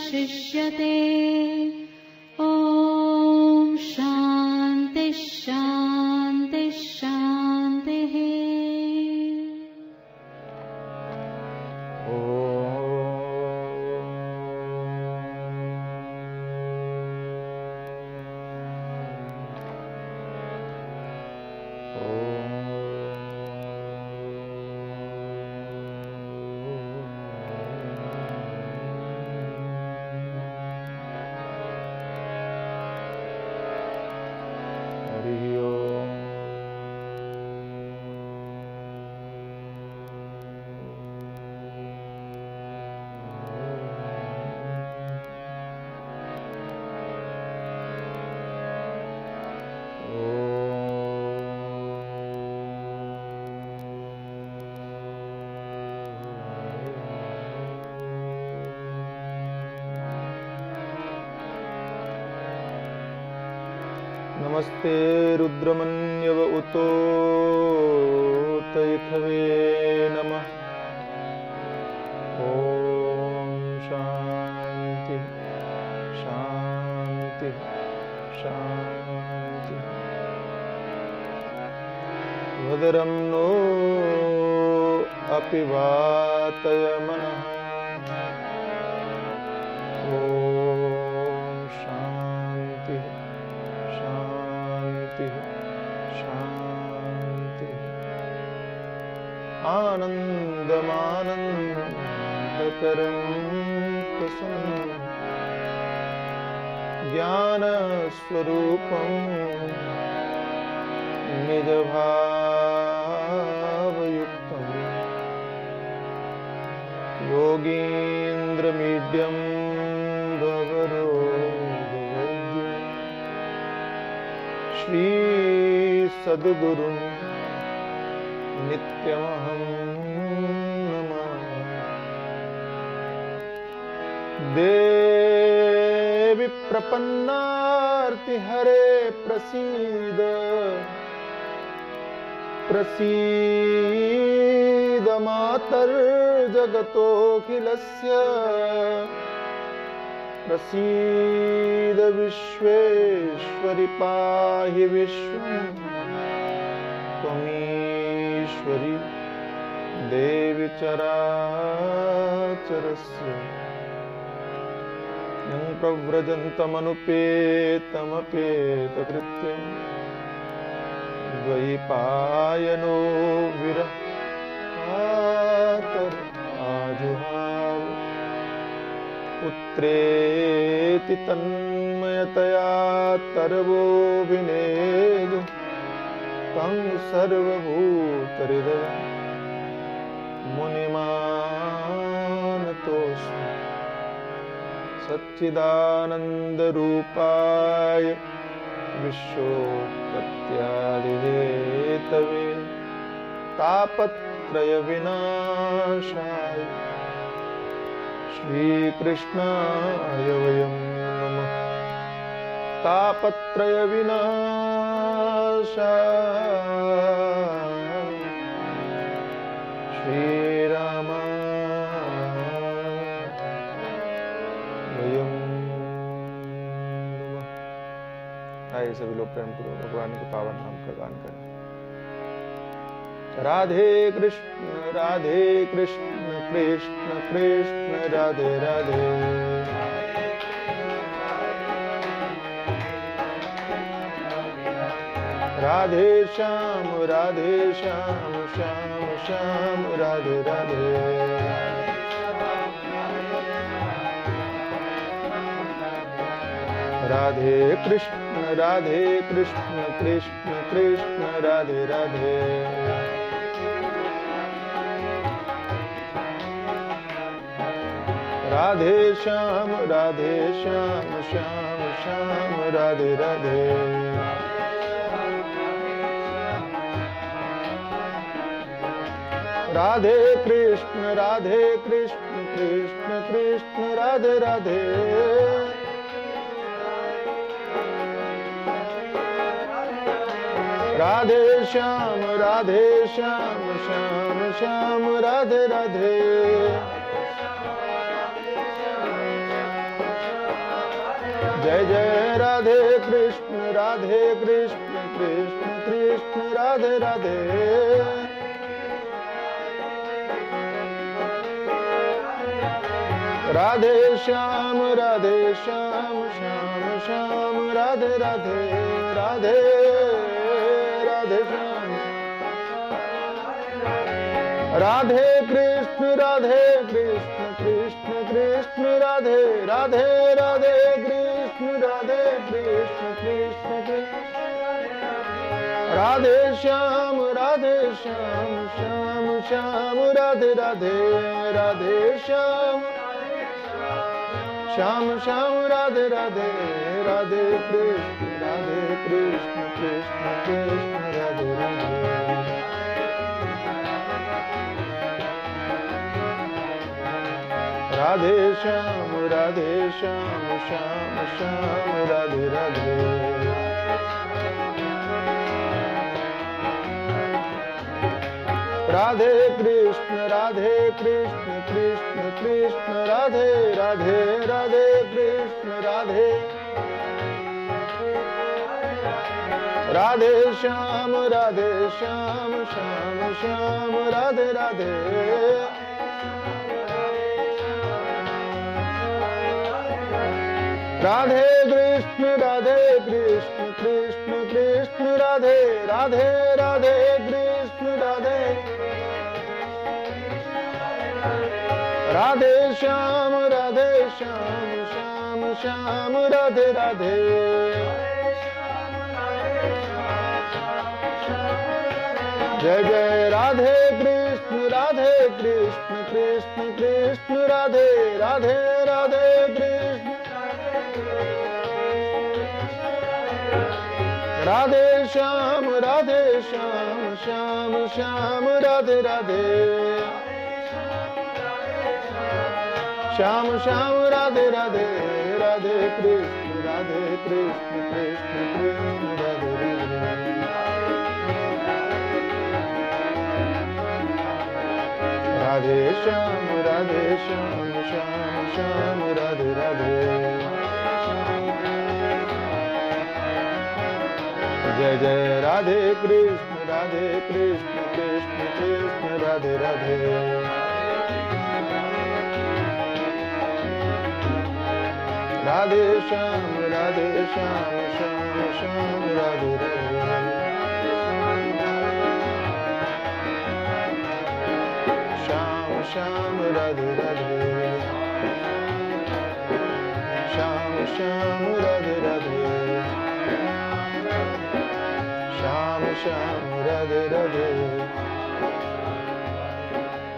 शिष्यते। ॐ शान्ति शान्ति शान्तिः। नमस्ते रुद्रमन्यव उतो तैथवे नमः। ॐ शान्ति शान्ति शान्ति। भद्रं नो अपि वातय मनः। आनन्दमानन्दकरं प्रसन्नं ज्ञानस्वरूपं निजभावयुक्तं योगीन्द्रमीड्यं भवरोगवैद्यं श्री सद्गुरुं नित्यमहं नमामि। देवी प्रपन्नार्ति हरे प्रसीद प्रसीद मातर्जगतोऽखिलस्य प्रसीद विश्वेश्वरि पाहि विश्वं त्वमीश्वरी देवी चराचरस्य यं प्रव्रजन्तमनुपेतमपेतकृत्यं द्वैपायनो विरह कातर आजुहाव पुत्रेति तन्मयतया तरवोऽभिनेदु तं सर्वभूतहृदयं मुनिमानतोऽस्मि। सच्चिदानन्दरूपाय विश्वोत्पत्त्यादिहेतवे तापत्रयविनाशाय श्रीकृष्णाय वयं नमः। तापत्रयविनाशाय श्रीरामाय वयं नमः। आइए सभी लोग प्रेम पूर्वक भगवान के पावन नाम का गान करें। राधे कृष्ण कृष्ण कृष्ण राधे राधे। राधे श्याम श्याम श्याम राधे राधे। राधे कृष्ण कृष्ण कृष्ण राधे राधे। राधे श्याम श्याम श्याम राधे राधे। राधे कृष्ण कृष्ण कृष्ण राधे राधे। राधे श्याम श्याम श्याम राधे राधे। जय जय राधे कृष्ण कृष्ण कृष्ण राधे राधे। राधे श्याम श्याम श्याम राधे राधे राधे राधे श्याम। राधे कृष्ण कृष्ण कृष्ण राधे राधे राधे कृष्ण कृष्ण कृष्ण। राधे श्याम श्याम श्याम राधे राधे राधे श्याम श्याम श्याम राधे राधे राधे कृष्ण कृष्ण कृष्ण राधे राधे। राधे श्याम श्याम श्याम राधे राधे। राधे कृष्ण कृष्ण कृष्ण राधे राधे राधे कृष्ण राधे। राधे श्याम श्याम श्याम राधे राधे। राधे कृष्ण कृष्ण कृष्ण राधे राधे राधे कृष्ण राधे। राधे श्याम श्याम श्याम राधे राधे। जय जय राधे कृष्ण कृष्ण कृष्ण राधे राधे राधे कृष्ण। राधे श्याम श्याम श्याम राधे राधे। श्याम श्याम राधे राधे राधे कृष्ण कृष्ण कृष्ण राधे राधे। राधे श्याम श्याम श्याम राधे राधे। जय जय राधे कृष्ण कृष्ण कृष्ण राधे राधे। राधे श्याम श्याम श्याम राधे राधे। श्याम श्याम राधे राधे। श्याम श्याम राधे राधे। श्याम श्याम राधे राधे।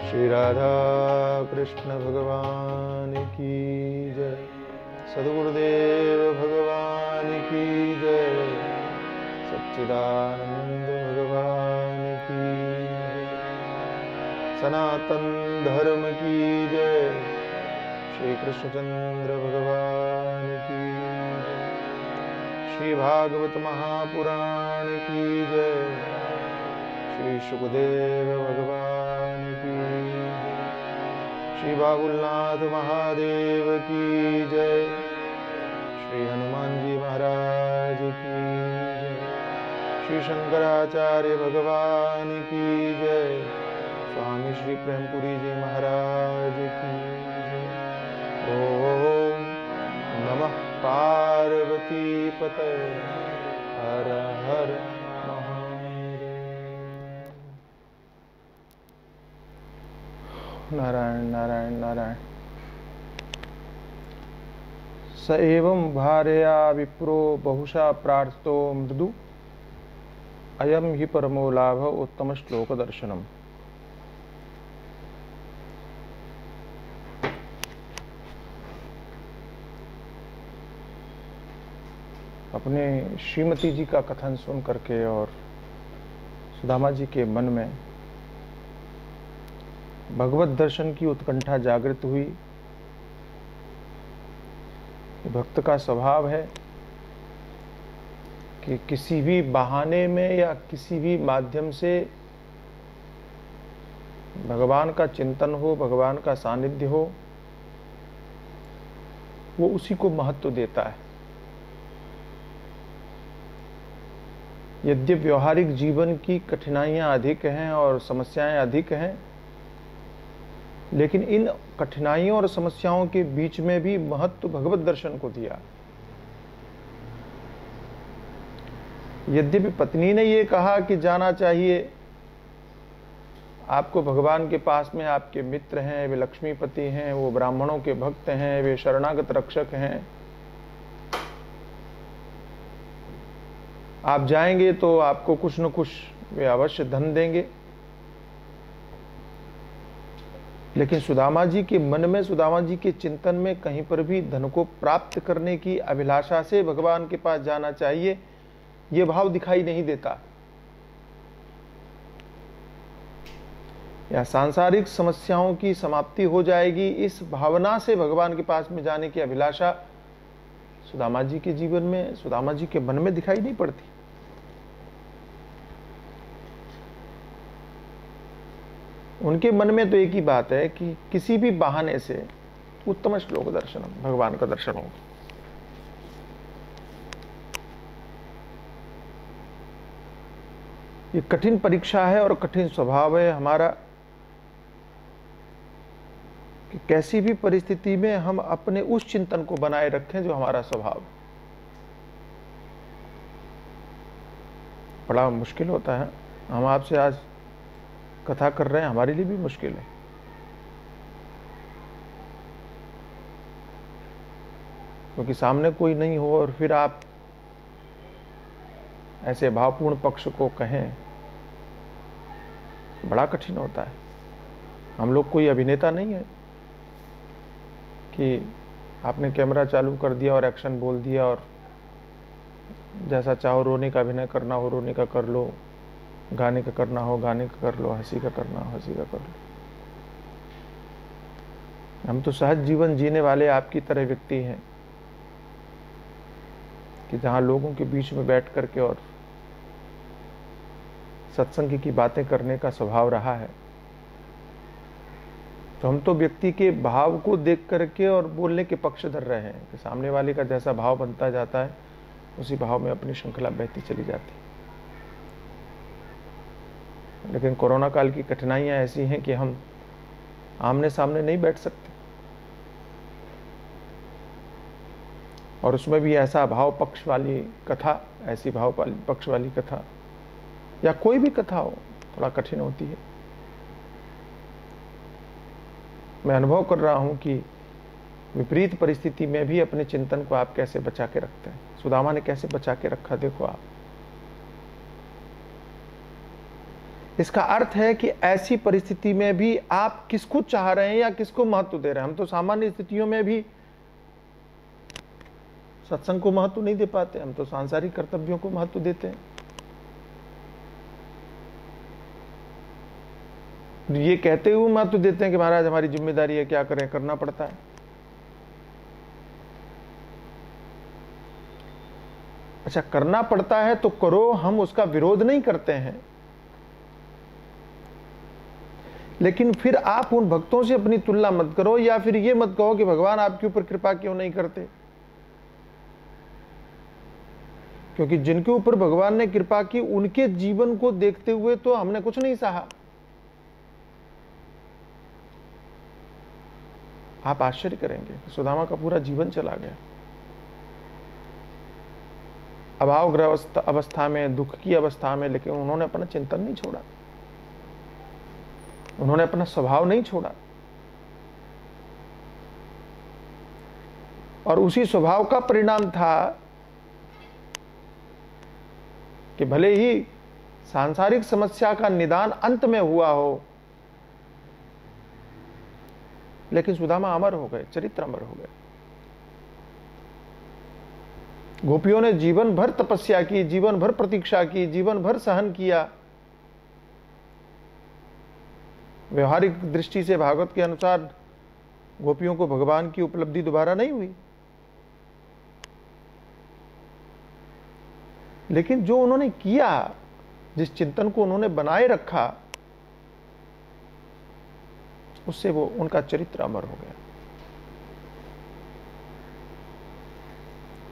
श्री राधा कृष्ण भगवान की जय। सद्गुरुदेव भगवान की जय। सच्चिदानंद भगवान की जय। सनातन धर्म की जय। श्री कृष्णचंद्र भगवान की जय। श्री भागवत महापुराण की जय। श्री शुकदेव भगवान की जय। श्री बाबुलनाथ महादेव की जय। श्री हनुमान जी महाराज की जय। श्री शंकराचार्य भगवान की जय। स्वामी श्री प्रेमपुरी जी महाराज की जय। ओम नमः पार्वती पते हर हर महादेव। नारायण नारायण नारायण। स एवं भार्या विप्रो बहुशा प्रार्थितो मृदु अयम हि परमो लाभ उत्तम श्लोक दर्शनम। अपने श्रीमती जी का कथन सुन करके और सुदामा जी के मन में भगवत दर्शन की उत्कंठा जागृत हुई। भक्त का स्वभाव है कि किसी भी बहाने में या किसी भी माध्यम से भगवान का चिंतन हो, भगवान का सानिध्य हो, वो उसी को महत्व देता है। यद्यपि व्यवहारिक जीवन की कठिनाइयां अधिक हैं और समस्याएं अधिक हैं, लेकिन इन कठिनाइयों और समस्याओं के बीच में भी महत्व भगवत दर्शन को दिया। यद्यपि पत्नी ने ये कहा कि जाना चाहिए, आपको भगवान के पास में आपके मित्र हैं, वे लक्ष्मीपति हैं, वो ब्राह्मणों के भक्त हैं, वे शरणागत रक्षक हैं, आप जाएंगे तो आपको कुछ न कुछ वे अवश्य धन देंगे। लेकिन सुदामा जी के मन में, सुदामा जी के चिंतन में कहीं पर भी धन को प्राप्त करने की अभिलाषा से भगवान के पास जाना चाहिए, ये भाव दिखाई नहीं देता। या सांसारिक समस्याओं की समाप्ति हो जाएगी, इस भावना से भगवान के पास में जाने की अभिलाषा सुदामा जी के जीवन में, सुदामा जी के मन में दिखाई नहीं पड़ती। उनके मन में तो एक ही बात है कि किसी भी बहाने से उत्तम श्लोक दर्शनम, भगवान का दर्शन हो। ये कठिन परीक्षा है और कठिन स्वभाव है हमारा कि कैसी भी परिस्थिति में हम अपने उस चिंतन को बनाए रखें जो हमारा स्वभाव। बड़ा मुश्किल होता है। हम आपसे आज कथा कर रहे हैं, हमारे लिए भी मुश्किल है, क्योंकि सामने कोई नहीं हो और फिर आप ऐसे भावपूर्ण पक्ष को कहें, बड़ा कठिन होता है। हम लोग कोई अभिनेता नहीं है कि आपने कैमरा चालू कर दिया और एक्शन बोल दिया और जैसा चाहो रोने का अभिनय करना हो रोने का कर लो, गाने का करना हो गाने का कर लो, हंसी का करना हो हंसी का कर लो। हम तो सहज जीवन जीने वाले आपकी तरह व्यक्ति हैं कि जहां लोगों के बीच में बैठ करके और सत्संग की बातें करने का स्वभाव रहा है। तो हम तो व्यक्ति के भाव को देख करके और बोलने के पक्ष धर रहे हैं कि सामने वाले का जैसा भाव बनता जाता है उसी भाव में अपनी श्रृंखला बहती चली जाती। लेकिन कोरोना काल की कठिनाइयां ऐसी हैं कि हम आमने सामने नहीं बैठ सकते, और उसमें भी ऐसा भाव पक्ष वाली कथा, ऐसी भाव पक्ष वाली कथा या कोई भी कथा हो, थोड़ा कठिन होती है। मैं अनुभव कर रहा हूं कि विपरीत परिस्थिति में भी अपने चिंतन को आप कैसे बचा के रखते हैं। सुदामा ने कैसे बचा के रखा, देखो आप। इसका अर्थ है कि ऐसी परिस्थिति में भी आप किसको चाह रहे हैं या किसको महत्व दे रहे हैं। हम तो सामान्य स्थितियों में भी सत्संग को महत्व नहीं दे पाते, हम तो सांसारिक कर्तव्यों को महत्व देते हैं। ये कहते हुए महत्व देते हैं कि महाराज हमारी जिम्मेदारी है, क्या करें, करना पड़ता है। अच्छा, करना पड़ता है तो करो, हम उसका विरोध नहीं करते हैं, लेकिन फिर आप उन भक्तों से अपनी तुलना मत करो या फिर ये मत कहो कि भगवान आपके ऊपर कृपा क्यों नहीं करते, क्योंकि जिनके ऊपर भगवान ने कृपा की उनके जीवन को देखते हुए तो हमने कुछ नहीं सहा। आप आश्चर्य करेंगे, सुदामा का पूरा जीवन चला गया अभावग्रस्त अवस्था में, दुख की अवस्था में, लेकिन उन्होंने अपना चिंतन नहीं छोड़ा, उन्होंने अपना स्वभाव नहीं छोड़ा, और उसी स्वभाव का परिणाम था कि भले ही सांसारिक समस्या का निदान अंत में हुआ हो, लेकिन सुदामा अमर हो गए, चरित्र अमर हो गए। गोपियों ने जीवन भर तपस्या की, जीवन भर प्रतीक्षा की, जीवन भर सहन किया। व्यवहारिक दृष्टि से भागवत के अनुसार गोपियों को भगवान की उपलब्धि दोबारा नहीं हुई, लेकिन जो उन्होंने किया, जिस चिंतन को उन्होंने बनाए रखा, उससे वो उनका चरित्र अमर हो गया।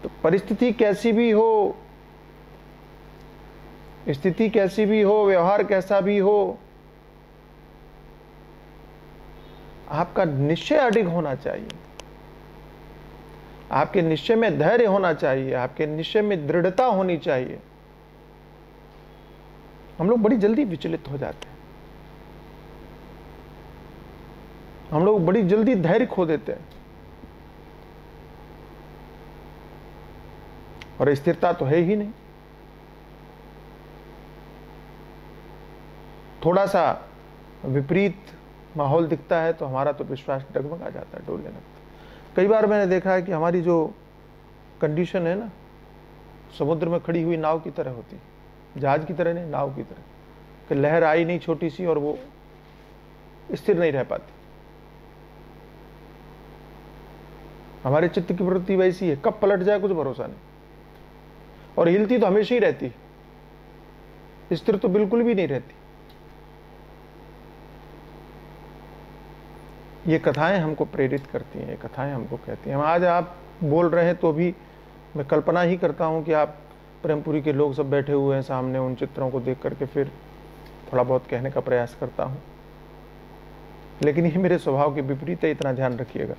तो परिस्थिति कैसी भी हो, स्थिति कैसी भी हो, व्यवहार कैसा भी हो, आपका निश्चय अडिग होना चाहिए, आपके निश्चय में धैर्य होना चाहिए, आपके निश्चय में दृढ़ता होनी चाहिए। हम लोग बड़ी जल्दी विचलित हो जाते हैं, हम लोग बड़ी जल्दी धैर्य खो देते हैं, और स्थिरता तो है ही नहीं। थोड़ा सा विपरीत माहौल दिखता है तो हमारा तो विश्वास डगमगा जाता है, डोलने लगता है। कई बार मैंने देखा है कि हमारी जो कंडीशन है ना, समुद्र में खड़ी हुई नाव की तरह होती है, जहाज की तरह नहीं, नाव की तरह, कि लहर आई नहीं छोटी सी और वो स्थिर नहीं रह पाती। हमारे चित्त की प्रवृत्ति वैसी है, कब पलट जाए कुछ भरोसा नहीं, और हिलती तो हमेशा ही रहती, स्थिर तो बिल्कुल भी नहीं रहती। ये कथाएं हमको प्रेरित करती हैं, ये कथाएं हमको कहती हैं। हम आज आप बोल रहे हैं तो भी मैं कल्पना ही करता हूं कि आप प्रेमपुरी के लोग सब बैठे हुए हैं सामने, उन चित्रों को देख करके फिर थोड़ा बहुत कहने का प्रयास करता हूं, लेकिन ये मेरे स्वभाव के विपरीत है, इतना ध्यान रखिएगा।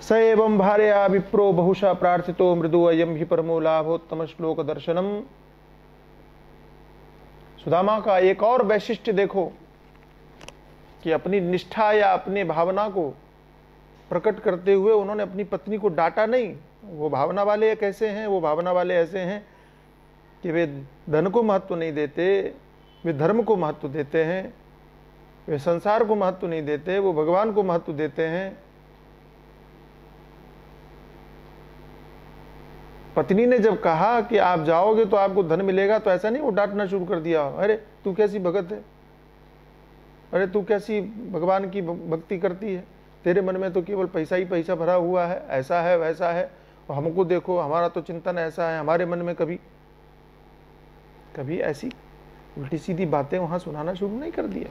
स एवं भार्या विप्रो बहुशा प्रार्थितो मृदु अयम ही परमो लाभोत्तम श्लोक दर्शनम। सुदामा का एक और वैशिष्ट्य देखो कि अपनी निष्ठा या अपनी भावना को प्रकट करते हुए उन्होंने अपनी पत्नी को डांटा नहीं। वो भावना वाले कैसे हैं? वो भावना वाले ऐसे हैं कि वे धन को महत्व नहीं देते, वे धर्म को महत्व देते हैं, वे संसार को महत्व नहीं देते, वो भगवान को महत्व देते हैं। पत्नी ने जब कहा कि आप जाओगे तो आपको धन मिलेगा, तो ऐसा नहीं वो डांटना शुरू कर दिया, अरे तू कैसी भगत है, अरे तू कैसी भगवान की भक्ति करती है, तेरे मन में तो केवल पैसा ही पैसा भरा हुआ है, ऐसा है वैसा है, और हमको देखो हमारा तो चिंतन ऐसा है, हमारे मन में कभी कभी ऐसी उल्टी सीधी बातें वहां सुनाना शुरू नहीं कर दिया।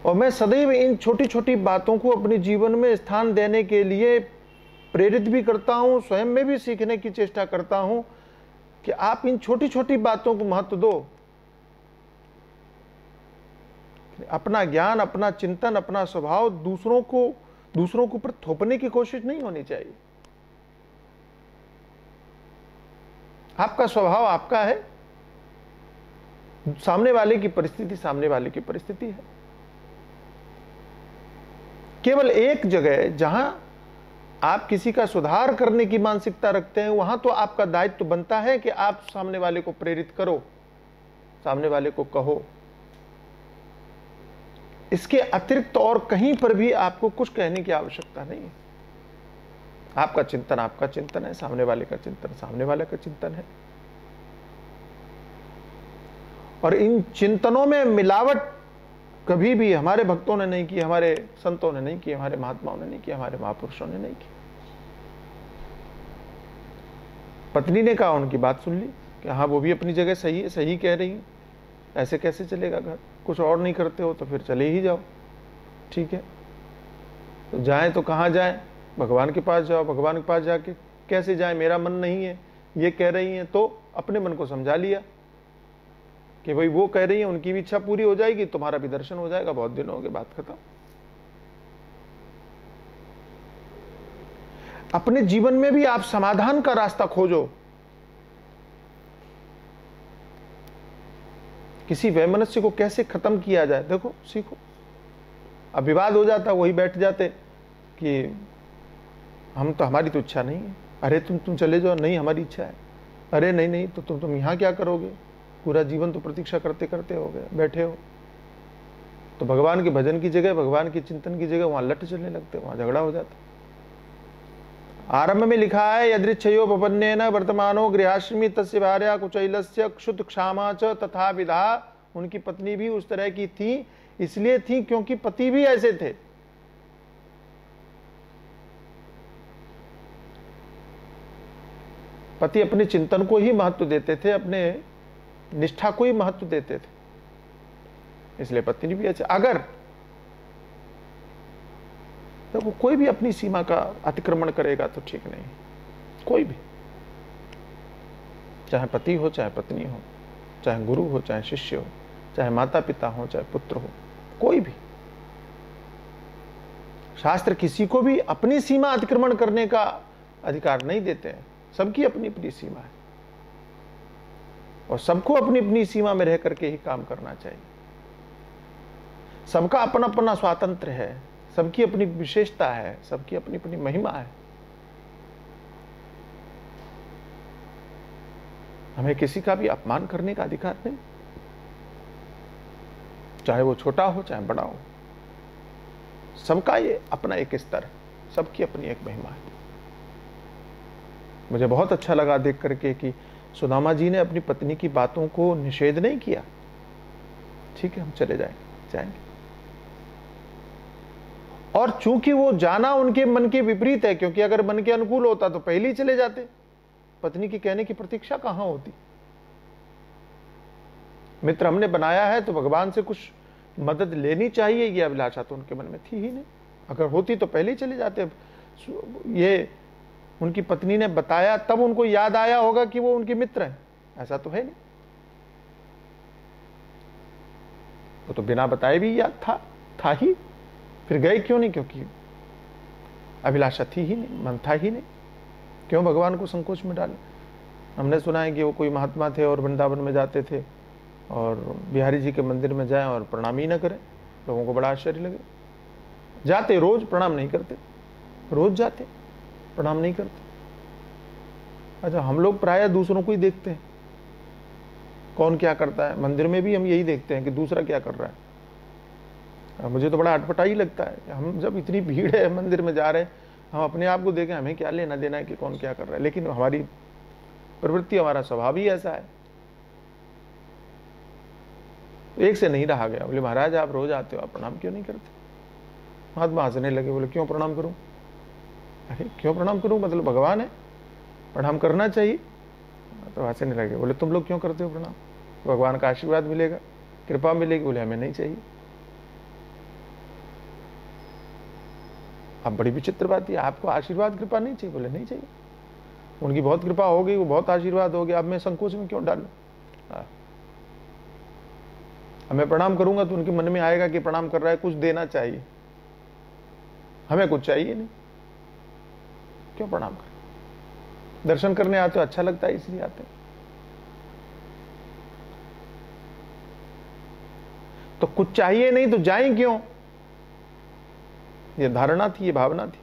और मैं सदैव इन छोटी छोटी बातों को अपने जीवन में स्थान देने के लिए प्रेरित भी करता हूं, स्वयं में भी सीखने की चेष्टा करता हूं कि आप इन छोटी छोटी बातों को महत्व दो। अपना ज्ञान, अपना चिंतन, अपना स्वभाव दूसरों को पर थोपने की कोशिश नहीं होनी चाहिए। आपका स्वभाव आपका है, सामने वाले की परिस्थिति सामने वाले की परिस्थिति है। केवल एक जगह जहां आप किसी का सुधार करने की मानसिकता रखते हैं, वहां तो आपका दायित्व बनता है कि आप सामने वाले को प्रेरित करो, सामने वाले को कहो। इसके अतिरिक्त और कहीं पर भी आपको कुछ कहने की आवश्यकता नहीं है। आपका चिंतन है, सामने वाले का चिंतन सामने वाले का चिंतन है। और इन चिंतनों में मिलावट कभी भी हमारे भक्तों ने नहीं की, हमारे संतों ने नहीं की, हमारे महात्माओं ने नहीं की, हमारे महापुरुषों ने नहीं की। पत्नी ने कहा, उनकी बात सुन ली कि हाँ वो भी अपनी जगह सही है, सही कह रही है, ऐसे कैसे चलेगा घर, कुछ और नहीं करते हो तो फिर चले ही जाओ, ठीक है। तो जाएं तो कहाँ जाएं? भगवान के पास जाओ। भगवान के पास जाके कैसे जाएं? मेरा मन नहीं है, ये कह रही हैं, तो अपने मन को समझा लिया कि भाई वो कह रही है, उनकी भी इच्छा पूरी हो जाएगी, तुम्हारा भी दर्शन हो जाएगा, बहुत दिन हो गए, बात खत्म। अपने जीवन में भी आप समाधान का रास्ता खोजो। किसी वैमनस्य को कैसे खत्म किया जाए, देखो सीखो। अब विवाद हो जाता, वही बैठ जाते कि हम तो, हमारी तो इच्छा नहीं है, अरे तुम चले जाओ, नहीं हमारी इच्छा है, अरे नहीं तो तुम यहां क्या करोगे, पूरा जीवन तो प्रतीक्षा करते करते हो गए, बैठे हो। तो भगवान के भजन की जगह, भगवान के चिंतन की जगह वहां लट चलने लगते, वहां झगड़ा हो जाता। आरंभ में लिखा है, यदृच्छयो पपन्नेन वर्तमानो गृहाश्रमी तस्य भार्या कुचैलस्य क्षुत क्षामा च तथा विधा। उनकी पत्नी भी उस तरह की थी, इसलिए थी क्योंकि पति भी ऐसे थे। पति अपने चिंतन को ही महत्व देते थे, अपने निष्ठा को ही महत्व देते थे, इसलिए पत्नी भी अच्छे। अगर तो कोई भी अपनी सीमा का अतिक्रमण करेगा तो ठीक नहीं, कोई भी। चाहे पति हो, चाहे पत्नी हो, चाहे गुरु हो, चाहे शिष्य हो, चाहे माता पिता हो, चाहे पुत्र हो, कोई भी। शास्त्र किसी को भी अपनी सीमा अतिक्रमण करने का अधिकार नहीं देते हैं। सबकी अपनी अपनी सीमा है और सबको अपनी अपनी सीमा में रह करके ही काम करना चाहिए। सबका अपना अपना स्वातंत्र्य है, सबकी अपनी विशेषता है, सबकी अपनी अपनी महिमा है। हमें किसी का भी अपमान करने का अधिकार नहीं, चाहे वो छोटा हो चाहे बड़ा हो। सबका ये अपना एक स्तर है, सबकी अपनी एक महिमा है। मुझे बहुत अच्छा लगा देख करके कि सुदामा जी ने अपनी पत्नी की बातों को निषेध नहीं किया। ठीक है, हम चले जाएंगे। और चूंकि वो जाना उनके मन के विपरीत है, क्योंकि अगर मन के अनुकूल होता तो पहले ही चले जाते। पत्नी की कहने की प्रतीक्षा कहां होती। मित्र हमने बनाया है तो भगवान से कुछ मदद लेनी चाहिए, यह अभिलाषा तो उनके मन में थी ही नहीं। अगर होती तो पहले ही चले जाते। ये उनकी पत्नी ने बताया तब उनको याद आया होगा कि वो उनके मित्र हैं, ऐसा तो है नहीं। वो तो बिना बताए भी याद था ही, फिर गए क्यों नहीं? क्योंकि अभिलाषा थी ही नहीं, मन था ही नहीं। क्यों भगवान को संकोच में डाले? हमने सुना है कि वो कोई महात्मा थे और वृंदावन में जाते थे और बिहारी जी के मंदिर में जाएं और प्रणाम ही ना करें। लोगों को बड़ा आश्चर्य लगे। जाते रोज, प्रणाम नहीं करते, रोज जाते प्रणाम नहीं करते। अच्छा, हम लोग प्रायः दूसरों को ही देखते हैं, कौन क्या करता है। मंदिर में भी हम यही देखते हैं कि दूसरा क्या कर रहा है। मुझे तो बड़ा अटपटा ही लगता है। हम जब इतनी भीड़ है मंदिर में जा रहे हैं, हम अपने आप को देखें, हमें क्या लेना देना है कि कौन क्या कर रहा है। लेकिन हमारी प्रवृत्ति, हमारा स्वभाव ही ऐसा है। एक से नहीं रहा गया। बोले महाराज आप रोज आते हो, आप प्रणाम क्यों नहीं करते? महात्मा हंसने लगे, बोले क्यों प्रणाम करूं? अरे क्यों प्रणाम करूं? मतलब भगवान है, प्रणाम करना चाहिए। तो हंसने लगे, बोले तुम लोग क्यों करते हो प्रणाम? भगवान का आशीर्वाद मिलेगा, कृपा मिलेगी। बोले हमें नहीं चाहिए। अब बड़ी विचित्र बात है, आपको आशीर्वाद कृपा नहीं चाहिए? बोले नहीं चाहिए। उनकी बहुत कृपा हो गई, वो बहुत आशीर्वाद हो गया, अब मैं संकोच में क्यों डालूं? मैं प्रणाम करूंगा तो उनके मन में आएगा कि प्रणाम कर रहा है, कुछ देना चाहिए। हमें कुछ चाहिए नहीं, क्यों प्रणाम करें? दर्शन करने आते हो, अच्छा लगता है इसलिए आते हैं। तो कुछ चाहिए नहीं तो जाएं क्यों? ये धारणा थी, ये भावना थी।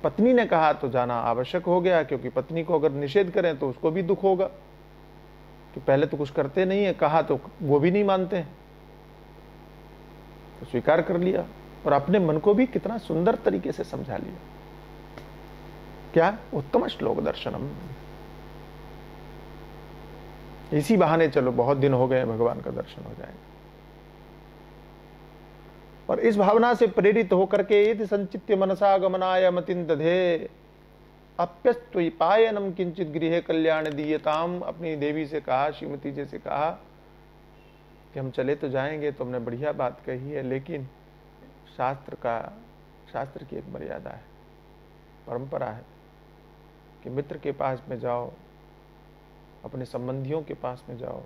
पत्नी ने कहा तो जाना आवश्यक हो गया, क्योंकि पत्नी को अगर निषेध करें तो उसको भी दुख होगा कि पहले तो कुछ करते नहीं है, कहा तो वो भी नहीं मानते हैं। तो स्वीकार कर लिया और अपने मन को भी कितना सुंदर तरीके से समझा लिया। क्या उत्तम श्लोक दर्शनम। इसी बहाने चलो बहुत दिन हो गए, भगवान का दर्शन हो जाएगा। और इस भावना से प्रेरित होकर के यदि संचित्य मनसा गमनाय मतिन दधे अप्यस्त्वयि पायनम किंचित गृह कल्याण दीयताम। अपनी देवी से कहा, श्रीमती जी से कहा कि हम चले तो जाएंगे, तो हमने बढ़िया बात कही है, लेकिन शास्त्र की एक मर्यादा है, परंपरा है कि मित्र के पास में जाओ, अपने संबंधियों के पास में जाओ,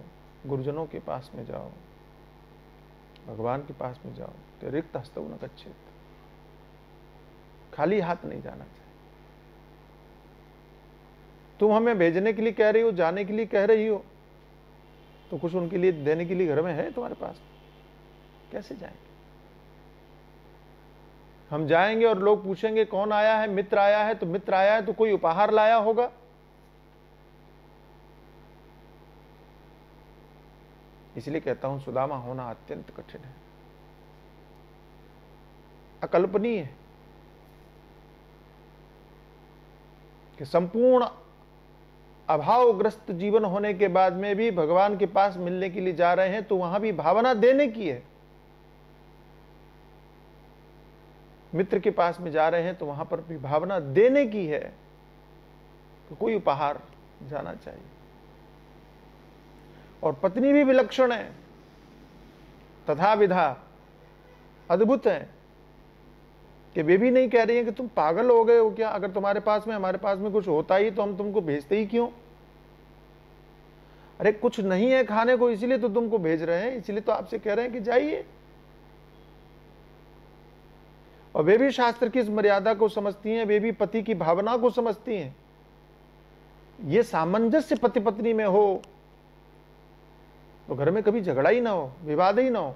गुरुजनों के पास में जाओ, भगवान के पास में जाओ तो रिक्त हस्तौ न गच्छेत्। खाली हाथ नहीं जाना चाहिए। तुम हमें भेजने के लिए कह रही हो, जाने के लिए कह रही हो, तो कुछ उनके लिए देने के लिए घर में है तुम्हारे पास? कैसे जाएंगे? हम जाएंगे और लोग पूछेंगे कौन आया है? मित्र आया है। तो मित्र आया है तो कोई उपहार लाया होगा। इसलिए कहता हूं सुदामा होना अत्यंत कठिन है, अकल्पनीय है कि संपूर्ण अभावग्रस्त जीवन होने के बाद में भी भगवान के पास मिलने के लिए जा रहे हैं, तो वहां भी भावना देने की है। मित्र के पास में जा रहे हैं तो वहां पर भी भावना देने की है, तो कोई उपहार जाना चाहिए। और पत्नी भी विलक्षण है, तथा विधा अद्भुत है कि वे भी नहीं कह रही है कि तुम पागल हो गए हो क्या? अगर तुम्हारे पास में, हमारे पास में कुछ होता ही तो हम तुमको भेजते ही क्यों? अरे कुछ नहीं है खाने को, इसीलिए तो तुमको भेज रहे हैं, इसीलिए तो आपसे कह रहे हैं कि जाइए। और वे भी शास्त्र की इस मर्यादा को समझती हैं, वे भी पति की भावना को समझती हैं। ये सामंजस्य पति पत्नी में हो तो घर में कभी झगड़ा ही ना हो, विवाद ही ना हो।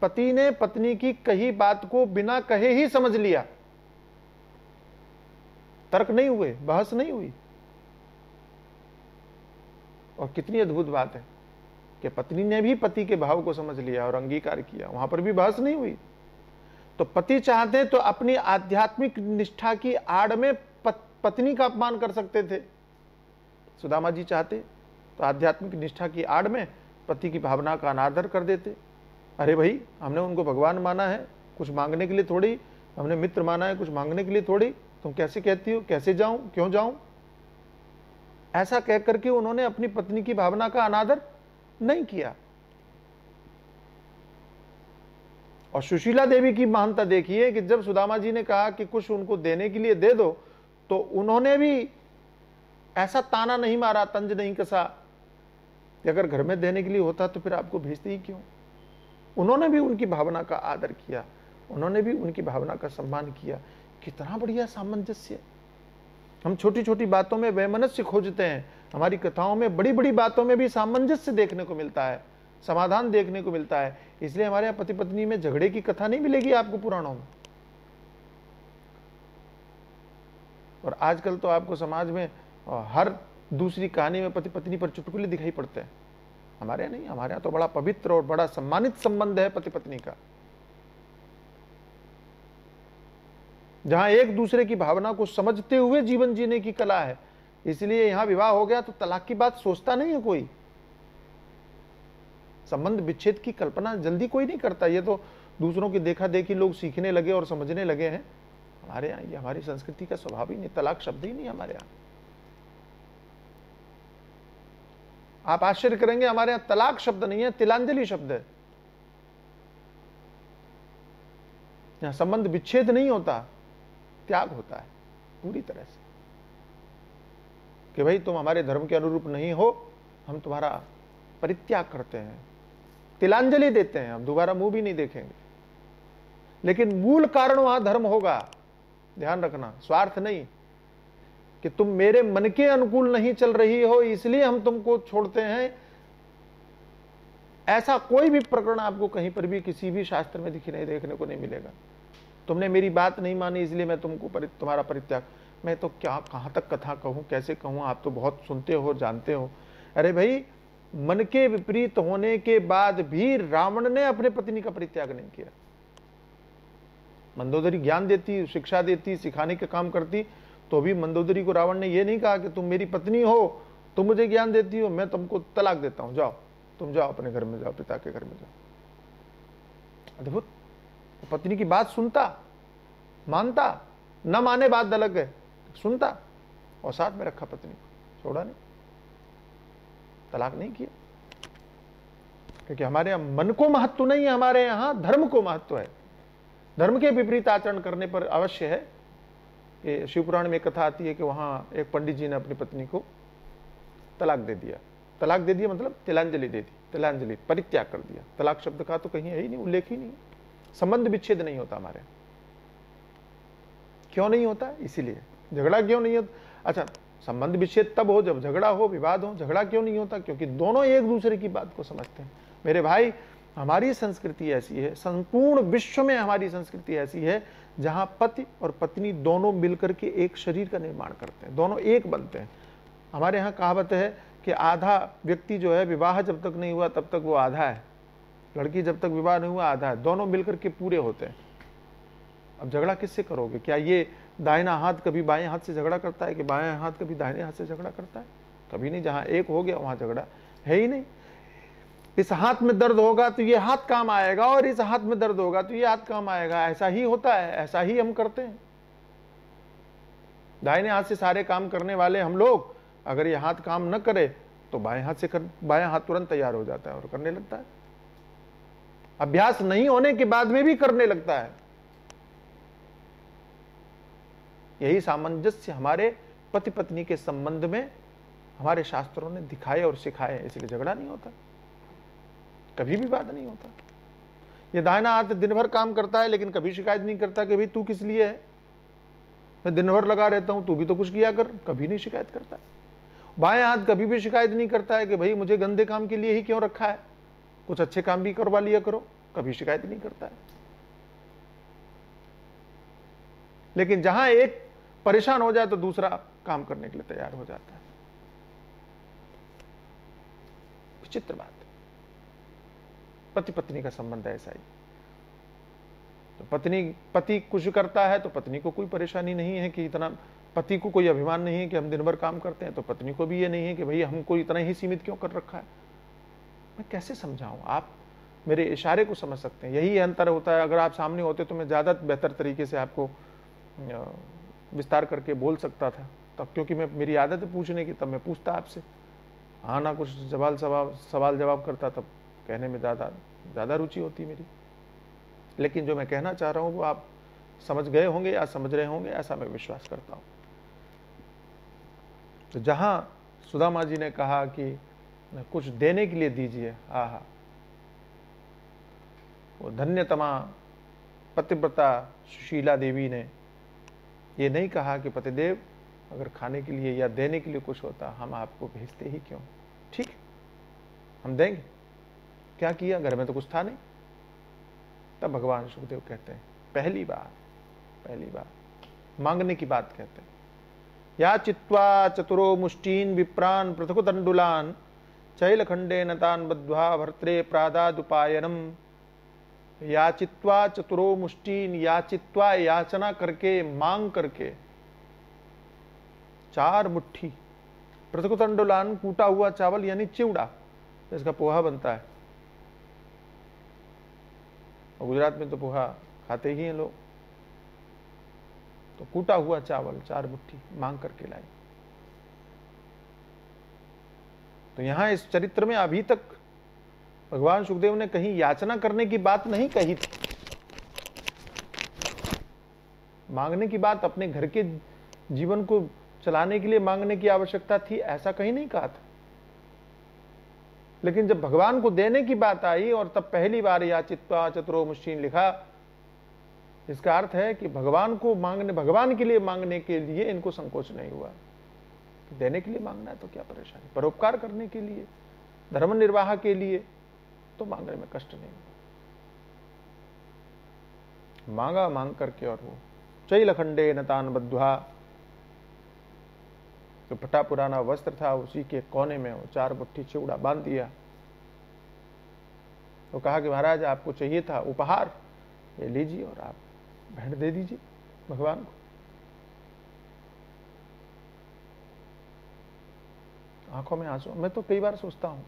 पति ने पत्नी की कही बात को बिना कहे ही समझ लिया, तर्क नहीं हुए, बहस नहीं हुई। और कितनी अद्भुत बात है कि पत्नी ने भी पति के भाव को समझ लिया और अंगीकार किया, वहां पर भी बहस नहीं हुई। तो पति चाहते तो अपनी आध्यात्मिक निष्ठा की आड़ में पत्नी का अपमान कर सकते थे। सुदामा जी चाहते तो आध्यात्मिक निष्ठा की आड़ में पति की भावना का अनादर कर देते। अरे भाई, हमने उनको भगवान माना है, कुछ मांगने के लिए थोड़ी, हमने मित्र माना है, कुछ मांगने के लिए थोड़ी, तुम कैसे कहती हो, कैसे जाऊं, क्यों जाऊं? ऐसा कह करके उन्होंने अपनी पत्नी की भावना का अनादर नहीं किया। और सुशीला देवी की महानता देखिए कि जब सुदामा जी ने कहा कि कुछ उनको देने के लिए दे दो, तो उन्होंने भी ऐसा ताना नहीं मारा, तंज नहीं कसा कि अगर घर में देने के लिए होता तो फिर आपको भेजते ही क्यों। उन्होंने भी उनकी भावना का आदर किया, उन्होंने भी उनकी भावना का सम्मान किया। कितना बढ़िया सामंजस्य। हम छोटी छोटी बातों में वैमनस्य खोजते हैं, हमारी कथाओं में बड़ी बड़ी बातों में भी सामंजस्य देखने को मिलता है, समाधान देखने को मिलता है। इसलिए हमारे यहाँ पति पत्नी में झगड़े की कथा नहीं मिलेगी आपको पुराणों में। और आजकल तो आपको समाज में हर दूसरी कहानी में पति पत्नी पर चुटकुले दिखाई पड़ते हैं। हमारे यहाँ नहीं, हमारे यहाँ तो बड़ा पवित्र और बड़ा सम्मानित संबंध है पति पत्नी का, जहां एक दूसरे की भावना को समझते हुए जीवन जीने की कला है। इसलिए यहां विवाह हो गया तो तलाक की बात सोचता नहीं है कोई, संबंध विच्छेद की कल्पना जल्दी कोई नहीं करता। ये तो दूसरों की देखा देखी लोग सीखने लगे और समझने लगे हैं। हमारे यहाँ ये हमारी संस्कृति का स्वभाव ही नहीं, तलाक शब्द ही नहीं हमारे यहाँ। आप आश्चर्य करेंगे, हमारे यहां तलाक शब्द नहीं है, तिलांजलि शब्द है। यहां संबंध विच्छेद नहीं होता, त्याग होता है पूरी तरह से कि भाई तुम हमारे धर्म के अनुरूप नहीं हो, हम तुम्हारा परित्याग करते हैं, तिलांजलि देते हैं, हम दोबारा मुंह भी नहीं देखेंगे। लेकिन मूल कारण वहां धर्म होगा, ध्यान रखना, स्वार्थ नहीं कि तुम मेरे मन के अनुकूल नहीं चल रही हो इसलिए हम तुमको छोड़ते हैं। ऐसा कोई भी प्रकरण आपको कहीं पर भी किसी भी शास्त्र में देखने को नहीं मिलेगा। तुमने मेरी बात नहीं मानी इसलिए मैं तुम्हारा परित्याग। मैं तो क्या कहां तक कथा कहूं, कैसे कहूं, आप तो बहुत सुनते हो, जानते हो। अरे भाई, मन के विपरीत होने के बाद भी रावण ने अपने पत्नी का परित्याग नहीं किया। मंदोदरी ज्ञान देती, शिक्षा देती, सिखाने का काम करती, तो भी मंदोदरी को रावण ने यह नहीं कहा कि तुम मेरी पत्नी हो, तुम मुझे ज्ञान देती हो, मैं तुमको तलाक देता हूं, जाओ तुम जाओ अपने घर में जाओ, पिता के घर में जाओ। अद्भुत। पत्नी की बात सुनता, मानता, न माने बात अलग है, सुनता और साथ में रखा पत्नी को, छोड़ा नहीं, तलाक नहीं किया। क्योंकि हमारे यहां मन को महत्व नहीं है, हमारे यहां धर्म को महत्व है। धर्म के विपरीत आचरण करने पर अवश्य है कि शिवपुराण में कथा आती है कि वहां एक पंडित जी ने अपनी पत्नी को तलाक दे दिया। तलाक दे दिया मतलब तिलांजलि दे दी, तिलांजलि, परित्याग कर दिया। तलाक शब्द का तो कहीं है ही नहीं, उल्लेख ही नहीं। संबंध विच्छेद नहीं होता हमारे। क्यों नहीं होता? इसीलिए। झगड़ा क्यों नहीं होता? अच्छा, संबंध विच्छेद तब हो जब झगड़ा हो, विवाद हो। झगड़ा क्यों नहीं होता? क्योंकि दोनों एक दूसरे की बात को समझते हैं। मेरे भाई, हमारी संस्कृति ऐसी है, संपूर्ण विश्व में हमारी संस्कृति ऐसी है जहां पति और पत्नी दोनों मिलकर के एक शरीर का निर्माण करते हैं, दोनों एक बनते हैं। हमारे यहाँ कहावत है कि आधा व्यक्ति जो है, विवाह जब तक नहीं हुआ तब तक वो आधा है, लड़की जब तक विवाह नहीं हुआ आधा है, दोनों मिलकर के पूरे होते हैं। अब झगड़ा किससे करोगे? क्या ये दाहिना हाथ कभी बाएं हाथ से झगड़ा करता है कि बाएं हाथ कभी दाहिने हाथ से झगड़ा करता है? कभी नहीं। जहां एक हो गया वहां झगड़ा है ही नहीं। इस हाथ में दर्द होगा तो ये हाथ काम आएगा, और इस हाथ में दर्द होगा तो ये हाथ काम आएगा। ऐसा ही होता है, ऐसा ही हम करते हैं। दाहिने हाथ से सारे काम करने वाले हम लोग, अगर ये हाथ काम न करे तो बाएं हाथ तुरंत तैयार हो जाता है और करने लगता है। अभ्यास नहीं होने के बाद में भी करने लगता है। यही सामंजस्य हमारे पति पत्नी के संबंध में हमारे शास्त्रों ने दिखाए और सिखाए, इसलिए झगड़ा नहीं होता, कभी भी बात नहीं होता। ये दाहिना हाथ दिन भर काम करता है लेकिन कभी शिकायत नहीं करता कि भाई तू किस लिए है, मैं दिन भर लगा रहता हूं, तू भी तो कुछ किया कर, कभी नहीं शिकायत करता। बाएं हाथ कभी भी शिकायत नहीं करता है कि भाई मुझे गंदे काम के लिए ही क्यों रखा है, कुछ अच्छे काम भी करवा लिया करो, कभी शिकायत नहीं करता है। लेकिन जहां एक परेशान हो जाए तो दूसरा काम करने के लिए तैयार हो जाता है। विचित्र बात। पति पत्नी का संबंध ऐसा ही, तो पति कुछ करता है तो पत्नी को कोई परेशानी नहीं है कि इतना, पति को कोई अभिमान नहीं है कि हम दिन भर काम करते हैं, तो पत्नी को भी ये नहीं है कि भाई हमको इतना ही सीमित क्यों कर रखा है। मैं कैसे समझाऊं, आप मेरे इशारे को समझ सकते हैं। यही अंतर होता है। अगर आप सामने होते तो मैं ज्यादा बेहतर तरीके से आपको विस्तार करके बोल सकता था, तब क्योंकि मेरी आदत है पूछने की, तब मैं पूछता आपसे, हाँ ना कुछ सवाल जवाब करता, तब कहने में ज़्यादा रुचि होती मेरी। लेकिन जो मैं कहना चाह रहा हूँ वो आप समझ गए होंगे या समझ रहे होंगे, ऐसा मैं विश्वास करता हूँ। तो जहाँ सुदामा जी ने कहा कि कुछ देने के लिए दीजिए, आहा, वो धन्यतमा पतिव्रता सुशीला देवी ने ये नहीं कहा कि पतिदेव अगर खाने के लिए या देने के लिए कुछ होता हम आपको भेजते ही क्यों, ठीक हम देंगे। क्या किया, घर में तो कुछ था नहीं। तब भगवान सुखदेव कहते हैं पहली बार मांगने की बात कहते हैं। या चित्वा चतुरो मुष्टीन विप्रान पृथक दंडुलान चैलखंडे नतान बद्ध्वा भर्त्रे प्रादादुपायनम। याचित्वा चतुरो मुष्टीन, याचित्वा याचना करके, मांग करके 4 मुट्ठी पृथक दंडुलान, कूटा हुआ चावल यानी चिवड़ा, इसका पोहा बनता है। और गुजरात में तो पोहा खाते ही हैं लोग। तो कूटा हुआ चावल 4 मुट्ठी मांग करके लाए। तो यहां इस चरित्र में अभी तक भगवान सुखदेव ने कहीं याचना करने की बात नहीं कही थी। मांगने की बात अपने घर के जीवन को चलाने के लिए मांगने की आवश्यकता थी, ऐसा कहीं नहीं कहा था। लेकिन जब भगवान को देने की बात आई और तब पहली बार याचित्वा चतुरो मुष्टीन लिखा, इसका अर्थ है कि भगवान के लिए मांगने के लिए इनको संकोच नहीं हुआ। देने के लिए मांगना है तो क्या परेशानी, परोपकार करने के लिए, धर्म निर्वाह के लिए तो मांगने में कष्ट नहीं हुआ। मांगा, मांग करके, और वो चैलखंडे नतान बद्ध्वा, जो फटा पुराना वस्त्र था उसी के कोने में वो 4 मुट्ठी चिवड़ा बांध दिया। तो कहा कि महाराज आपको चाहिए था उपहार, ये लीजिए और आप भेंट दे दीजिए भगवान को। आंखों में आंसू। मैं तो कई बार सोचता हूं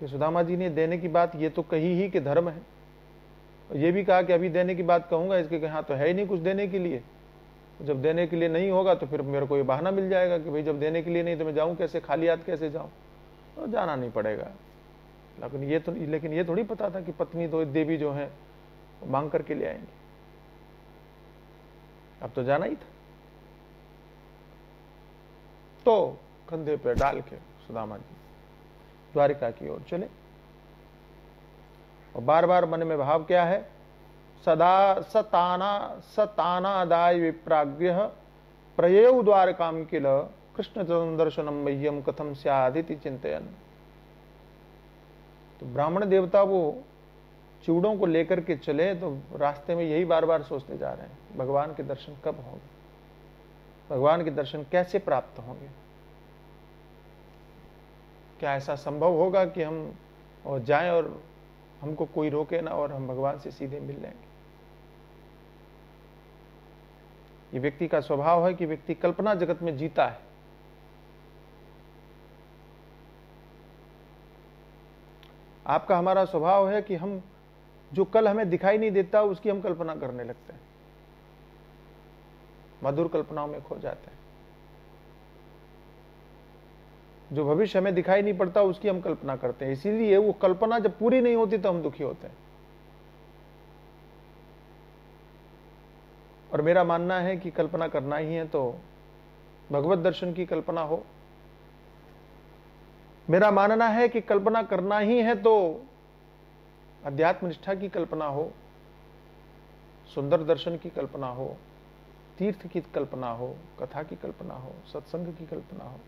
कि सुदामा जी ने देने की बात ये तो कही ही कि धर्म है, और ये भी कहा कि अभी देने की बात कहूंगा इसके यहाँ तो है ही नहीं कुछ देने के लिए। जब देने के लिए नहीं होगा तो फिर मेरे को ये बहाना मिल जाएगा कि भाई जब देने के लिए नहीं तो मैं जाऊं कैसे, खाली हाथ कैसे जाऊं, तो जाना नहीं पड़ेगा। लेकिन ये थोड़ी पता था कि पत्नी तो देवी जो है मांग करके ले आएंगे। अब तो जाना ही था। तो कंधे पे डाल के सुदामा जी द्वारिका की ओर चले। और बार बार मन में भाव क्या है, सदा सतानादाय विप्राग्रह प्रयेउ द्वारकाम किल कृष्ण दर्शनम मह्यम कथम स्यादिति चिंतयन। तो ब्राह्मण देवता वो चिवड़ों को लेकर के चले तो रास्ते में यही बार बार सोचते जा रहे हैं, भगवान के दर्शन कब होंगे, भगवान के दर्शन कैसे प्राप्त होंगे, क्या ऐसा संभव होगा कि हम और जाएं और हमको कोई रोके ना और हम भगवान से सीधे मिल लेंगे। ये व्यक्ति का स्वभाव है कि व्यक्ति कल्पना जगत में जीता है। आपका हमारा स्वभाव है कि हम जो कल हमें दिखाई नहीं देता उसकी हम कल्पना करने लगते हैं, मधुर कल्पनाओं में खो जाते हैं। जो भविष्य हमें दिखाई नहीं पड़ता उसकी हम कल्पना करते हैं, इसीलिए वो कल्पना जब पूरी नहीं होती तो हम दुखी होते हैं। और मेरा मानना है कि कल्पना करना ही है तो भगवत दर्शन की कल्पना हो। मेरा मानना है कि कल्पना करना ही है तो अध्यात्म निष्ठा की कल्पना हो, सुंदर दर्शन की कल्पना हो, तीर्थ की कल्पना हो, कथा की कल्पना हो, सत्संग की कल्पना हो।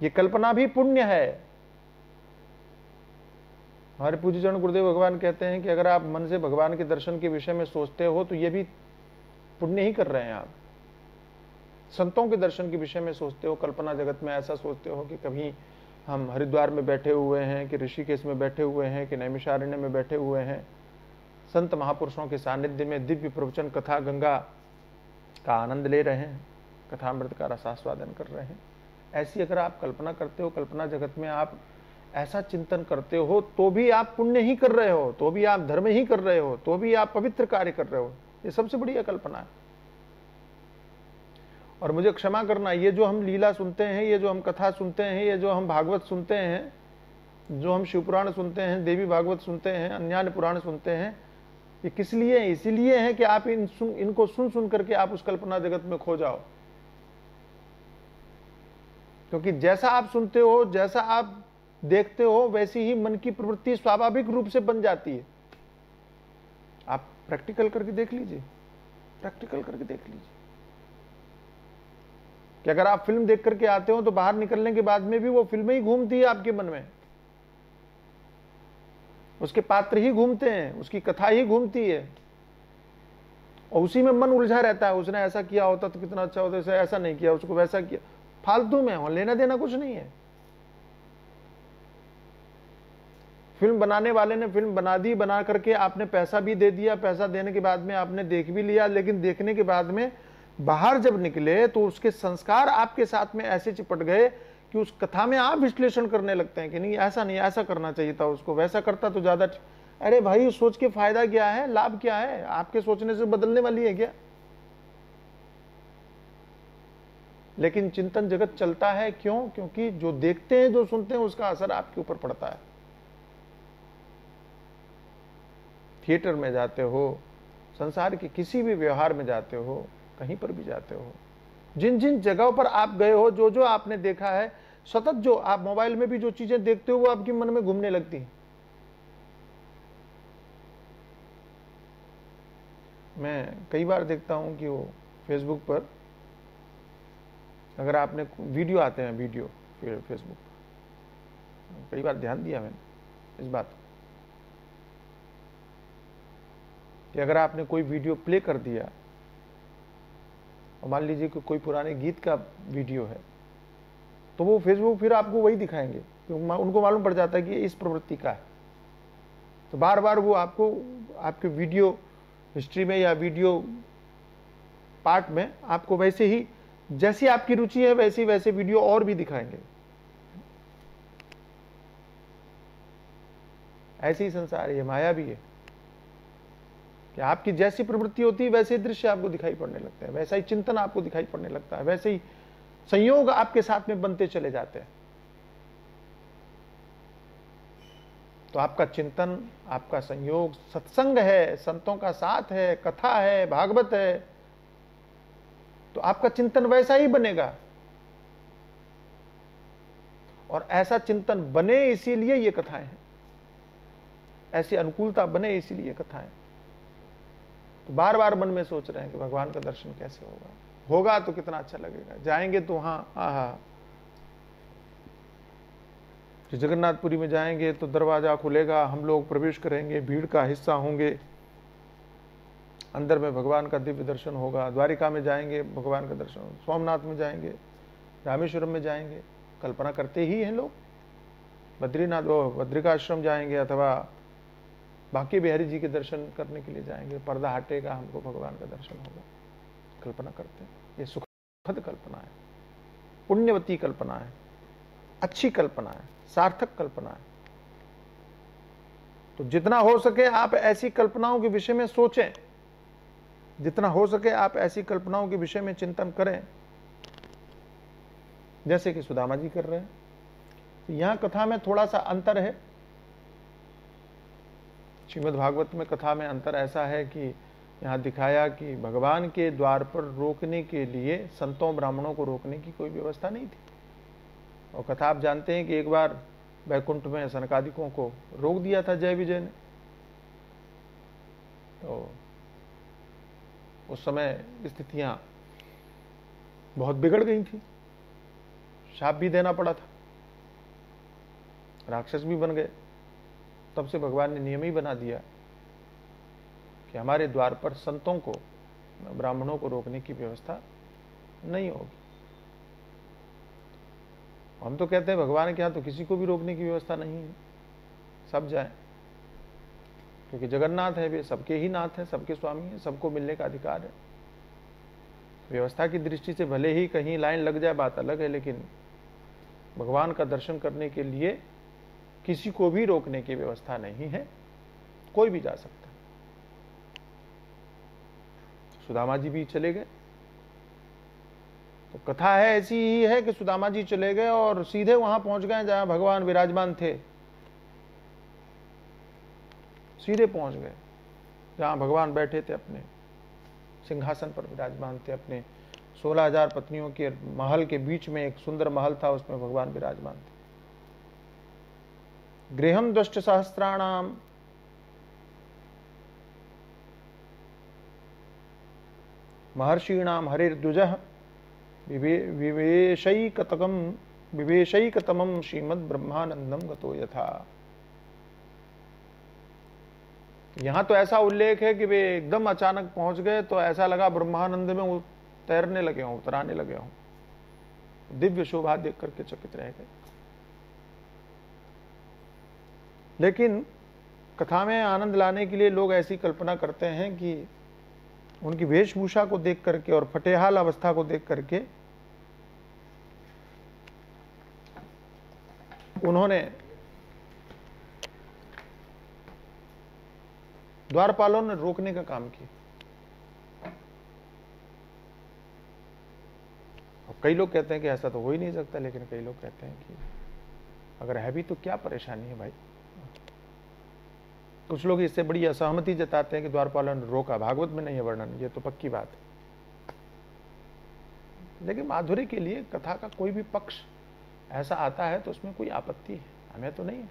ये कल्पना भी पुण्य है। हमारे पूज्य चरण गुरुदेव भगवान कहते हैं कि अगर आप मन से भगवान के दर्शन के विषय में सोचते हो तो ये भी पुण्य ही कर रहे हैं आप। संतों के दर्शन के विषय में सोचते हो, कल्पना जगत में ऐसा सोचते हो कि कभी हम हरिद्वार में बैठे हुए हैं, कि ऋषिकेश में बैठे हुए हैं, कि नैमिषारण्य में बैठे हुए हैं, संत महापुरुषों के सानिध्य में दिव्य प्रवचन कथा गंगा का आनंद ले रहे हैं, कथामृत का रसास्वादन कर रहे हैं। ऐसी अगर आप कल्पना करते हो, कल्पना जगत में आप ऐसा चिंतन करते हो, तो भी आप पुण्य ही कर रहे हो, तो भी आप धर्म ही कर रहे हो, तो भी आप पवित्र कार्य कर रहे हो। ये सबसे बढ़िया कल्पना है। और मुझे क्षमा करना, ये जो हम लीला सुनते हैं, ये जो हम कथा सुनते हैं, ये जो हम भागवत सुनते हैं, जो हम शिवपुराण सुनते हैं, देवी भागवत सुनते हैं, अन्य पुराण सुनते हैं, ये किस लिए है? इसीलिए है कि आप इनको सुन सुन करके आप उस कल्पना जगत में खो जाओ। क्योंकि जैसा आप सुनते हो, जैसा आप देखते हो, वैसी ही मन की प्रवृत्ति स्वाभाविक रूप से बन जाती है। आप प्रैक्टिकल करके देख लीजिए, प्रैक्टिकल करके देख लीजिए कि अगर आप फिल्म देख करके आते हो तो बाहर निकलने के बाद में भी वो फिल्म ही घूमती है आपके मन में, उसके पात्र ही घूमते हैं, उसकी कथा ही घूमती है, और उसी में मन उलझा रहता है। उसने ऐसा किया होता तो कितना अच्छा होता, ऐसा नहीं किया, उसको वैसा किया, फालतू में हो, लेना देना कुछ नहीं है। फिल्म बनाने वाले ने फिल्म बना दी, बना करके आपने पैसा भी दे दिया, पैसा देने के बाद में आपने देख भी लिया, लेकिन देखने के बाद में बाहर जब निकले तो उसके संस्कार आपके साथ में ऐसे चिपट गए कि उस कथा में आप विश्लेषण करने लगते हैं कि नहीं, ऐसा नहीं, ऐसा करना चाहिए था, उसको वैसा करता तो ज्यादा। अरे भाई, सोच के फायदा क्या है, लाभ क्या है? आपके सोचने से बदलने वाली है क्या? लेकिन चिंतन जगत चलता है क्यों? क्योंकि जो देखते हैं, जो सुनते हैं, उसका असर आपके ऊपर पड़ता है। थिएटर में जाते हो, संसार के किसी भी व्यवहार में जाते हो, कहीं पर भी जाते हो, जिन जिन जगहों पर आप गए हो, जो जो आपने देखा है, सतत जो आप मोबाइल में भी जो चीजें देखते हो वो आपके मन में घूमने लगती हैं। मैं कई बार देखता हूं कि वो फेसबुक पर, अगर आपने वीडियो आते हैं, वीडियो फेसबुक, कई बार ध्यान दिया मैंने इस बात कि अगर आपने कोई वीडियो प्ले कर दिया, और मान लीजिए कि कोई पुराने गीत का वीडियो है, तो वो फेसबुक फिर आपको वही दिखाएंगे, क्योंकि उनको मालूम पड़ जाता है कि इस प्रवृत्ति का है। तो बार बार वो आपको आपके वीडियो हिस्ट्री में या वीडियो पार्ट में आपको वैसे ही, जैसी आपकी रुचि है वैसे वैसे वीडियो और भी दिखाएंगे। ऐसे ही संसार है, ये माया भी है कि आपकी जैसी प्रवृत्ति होती है वैसे ही दृश्य आपको दिखाई पड़ने लगता है, वैसा ही चिंतन आपको दिखाई पड़ने लगता है, वैसे ही संयोग आपके साथ में बनते चले जाते हैं। तो आपका चिंतन, आपका संयोग सत्संग है, संतों का साथ है, कथा है, भागवत है, तो आपका चिंतन वैसा ही बनेगा। और ऐसा चिंतन बने इसीलिए ये कथाएं हैं, ऐसी अनुकूलता बने इसीलिए कथाएं। तो बार बार मन में सोच रहे हैं कि भगवान का दर्शन कैसे होगा, होगा तो कितना अच्छा लगेगा, जाएंगे तो हाँ, आहा, जगन्नाथपुरी में जाएंगे तो दरवाजा खुलेगा, हम लोग प्रवेश करेंगे, भीड़ का हिस्सा होंगे, अंदर में भगवान का दिव्य दर्शन होगा। द्वारिका में जाएंगे, भगवान का दर्शन होगा। सोमनाथ में जाएंगे, रामेश्वरम में जाएंगे, कल्पना करते ही हैं लोग। बद्रीनाथ बद्रिकाश्रम जाएंगे अथवा बाकी बिहारी जी के दर्शन करने के लिए जाएंगे, पर्दा हटेगा, हमको भगवान का दर्शन होगा, कल्पना करते हैं। ये सुखद कल्पना है, पुण्यवती कल्पना है, अच्छी कल्पना है, सार्थक कल्पना है। तो जितना हो सके आप ऐसी कल्पनाओं के विषय में सोचें, जितना हो सके आप ऐसी कल्पनाओं के विषय में चिंतन करें, जैसे कि सुदामा जी कर रहे हैं। तो यहां कथा में थोड़ा सा अंतर है। श्रीमद् भागवत में कथा में अंतर ऐसा है कि यहाँ दिखाया कि भगवान के द्वार पर रोकने के लिए संतों ब्राह्मणों को रोकने की कोई व्यवस्था नहीं थी। और कथा आप जानते हैं कि एक बार वैकुंठ में सनकादिकों को रोक दिया था जय विजय ने। तो उस समय स्थितियां बहुत बिगड़ गई थी, शाप भी देना पड़ा था, राक्षस भी बन गए। तब से भगवान ने नियम ही बना दिया कि हमारे द्वार पर संतों को, ब्राह्मणों को रोकने की व्यवस्था नहीं होगी। हम तो कहते हैं भगवान के यहाँ तो किसी को भी रोकने की व्यवस्था नहीं है, सब जाए, क्योंकि जगन्नाथ है, वे सबके ही नाथ हैं, सबके स्वामी हैं, सबको मिलने का अधिकार है। व्यवस्था की दृष्टि से भले ही कहीं लाइन लग जाए बात अलग है, लेकिन भगवान का दर्शन करने के लिए किसी को भी रोकने की व्यवस्था नहीं है, कोई भी जा सकता है। सुदामा जी भी चले गए। तो कथा है ऐसी ही है कि सुदामा जी चले गए और सीधे वहां पहुंच गए जहां भगवान विराजमान थे, सीधे पहुंच गए जहां भगवान बैठे थे, अपने सिंहासन पर विराजमान थे। अपने 16,000 पत्नियों के महल के बीच में एक सुंदर महल था, उसमें भगवान विराजमान थे। गृहम दष्ट सहस्त्राणाम महर्षीणाम हरिर्द्विजः विवेशैकतमं श्रीमद् ब्रह्मानंदम गतो यथा। यहां तो ऐसा उल्लेख है कि वे एकदम अचानक पहुंच गए, तो ऐसा लगा ब्रह्मानंद में तैरने लगे हों, उतराने लगे हों। दिव्य शोभा देख करके चकित रह गए। लेकिन कथा में आनंद लाने के लिए लोग ऐसी कल्पना करते हैं कि उनकी वेशभूषा को देख करके और फटेहाल अवस्था को देख करके उन्होंने द्वारपालों ने रोकने का काम किया। और कई लोग कहते हैं कि ऐसा तो हो ही नहीं सकता, लेकिन कई लोग कहते हैं कि अगर है भी तो क्या परेशानी है भाई। कुछ लोग इससे बड़ी असहमति जताते हैं कि द्वारपालों ने रोका, भागवत में नहीं है वर्णन, ये तो पक्की बात है। लेकिन माधुर्य के लिए कथा का कोई भी पक्ष ऐसा आता है तो उसमें कोई आपत्ति है, हमें तो नहीं है।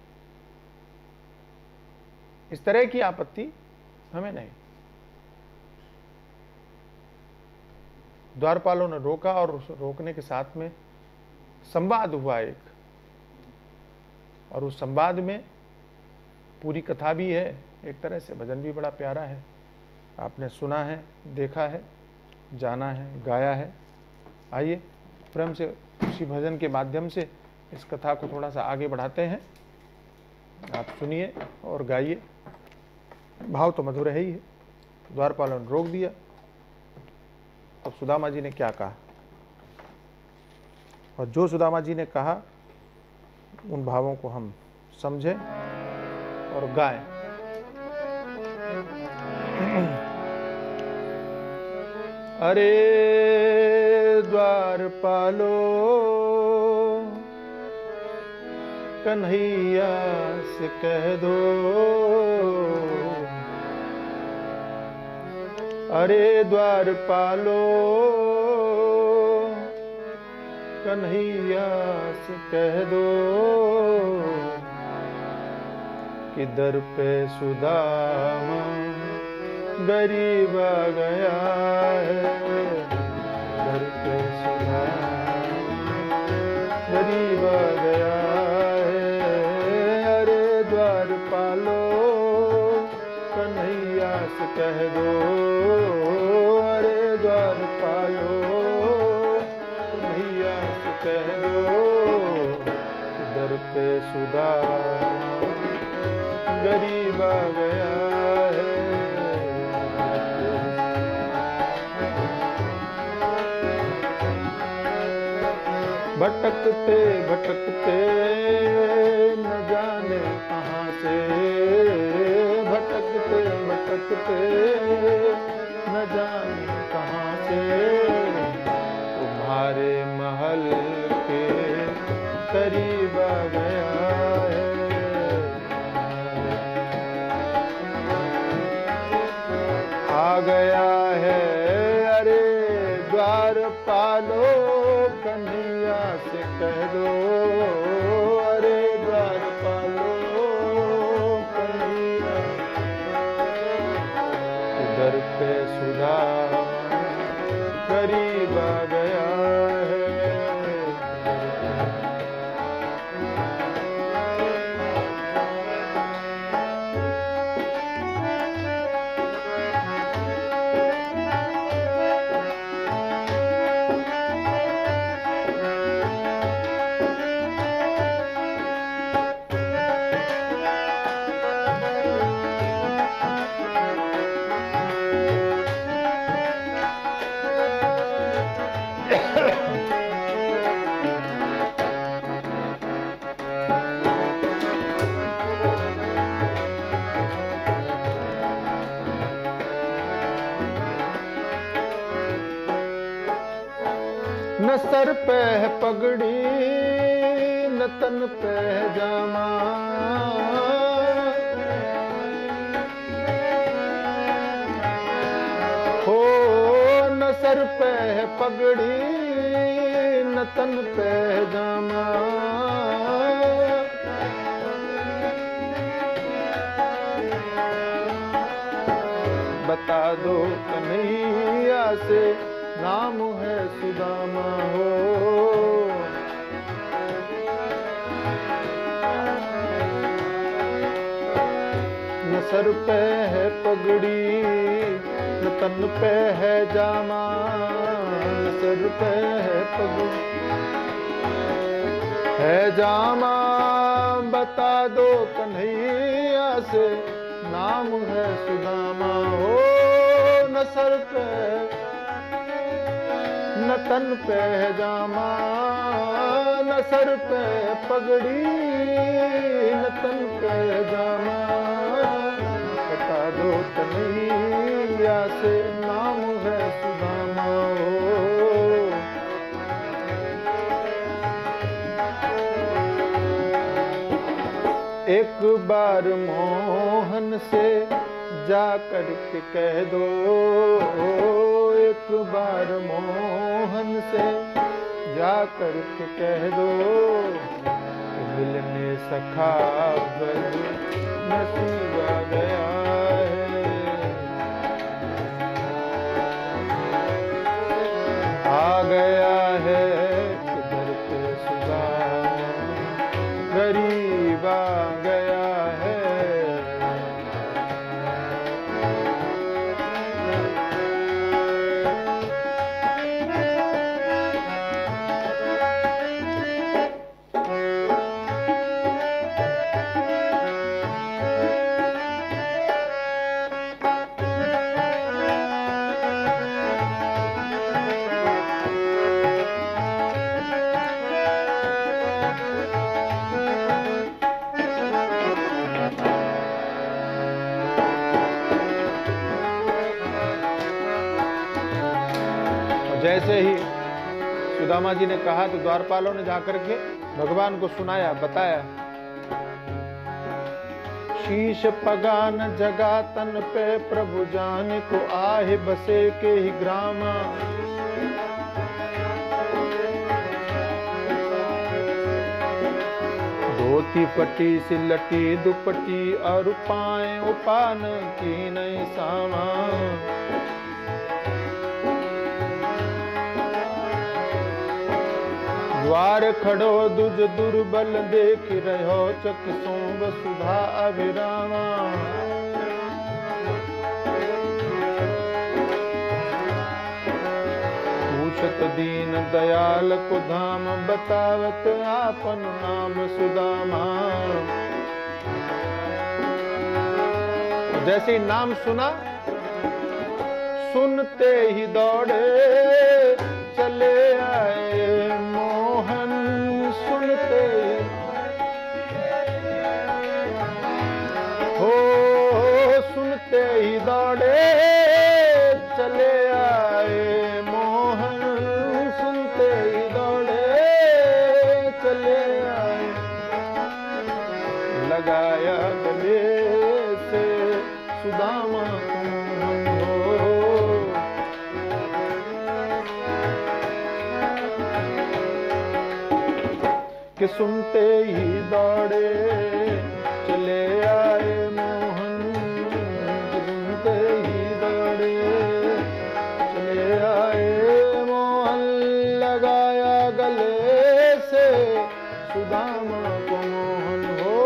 इस तरह की आपत्ति हमें नहीं। द्वारपालों ने रोका और उस रोकने के साथ में संवाद हुआ एक, और उस संवाद में पूरी कथा भी है, एक तरह से भजन भी बड़ा प्यारा है। आपने सुना है, देखा है, जाना है, गाया है। आइए प्रेम से उसी भजन के माध्यम से इस कथा को थोड़ा सा आगे बढ़ाते हैं। आप सुनिए और गाइए। भाव तो मधुर है ही है। द्वारपालों ने रोक दिया, अब सुदामा जी ने क्या कहा, और जो सुदामा जी ने कहा उन भावों को हम समझें और गाएं। अरे द्वारपालो कन्हैया से कह दो, अरे द्वारपालो कन्हैया से कह दो कि दर पे सुदामा गरीब आ गया है, दर पे सुदामा गरीब आ गया है। अरे द्वारपालो कन्हैया से कह दो, अरे द्वारपालो कन्हैया से कह दो दर पे सुदामा गरीब आ गया है। भटकते भटकते न जाने कहाँ से, भटकते भटकते न जाने कहाँ से तुम्हारे महल के करीब आ गया है। गया है, अरे द्वारपालो कन्हैया से कह दो, अरे द्वारपालो कन्हैया, दर पे सुधा करीब आ गया है। न सर पे है पगड़ी, न तन पे है जामा, हो न सर पे है पगड़ी, न तन पे है जामा, बता दो कन्हैया से नाम है सुदामा हो। न सर पे है पगड़ी, न तन पे है जामा, न सर पे है पगड़ी है जामा, बता दो कन्हैया से नाम है सुदामा हो। न सर पे न तन पे है जामा, न सर पे पगड़ी, न तन पे है जामा, बता दो कन्हैया से नाम है सुदामा हो। एक बार मोहन से जा कर के कह दो, एक बार मोहन से जा कर के कह दो, मिलने सखा नसीब आ गया है, आ गया है किधर पे सुदामा, गरीब आ गया है। जैसे ही सुदामा जी ने कहा तो द्वारपालों ने जाकर के भगवान को सुनाया, बताया। शीश पगान जगा तन पे प्रभु जान को, आहे बसे के ही ग्रामा, धोती फटी सिलटी दुपटी, और पाए उपान की नहीं सामा, द्वार खड़ो दुज दुर्बल, देख रहो चक सोंग सुधा अभिरामा, पूछत दीन दयाल को धाम, बतावत आपन नाम सुदामा। जैसे ही नाम सुना, सुनते ही दौड़े चले आए मोहन, सुनते हो सुनते ही दौड़े चले आए मोहन, सुनते ही दौड़े चले आए, लगाया गले से सुदामा तुम हो। कि सुनते ही दौड़े चले आए मोहन, कि सुनते ही दौड़े चले आए मोहन। लगाया गले से सुदामा को मोहन, हो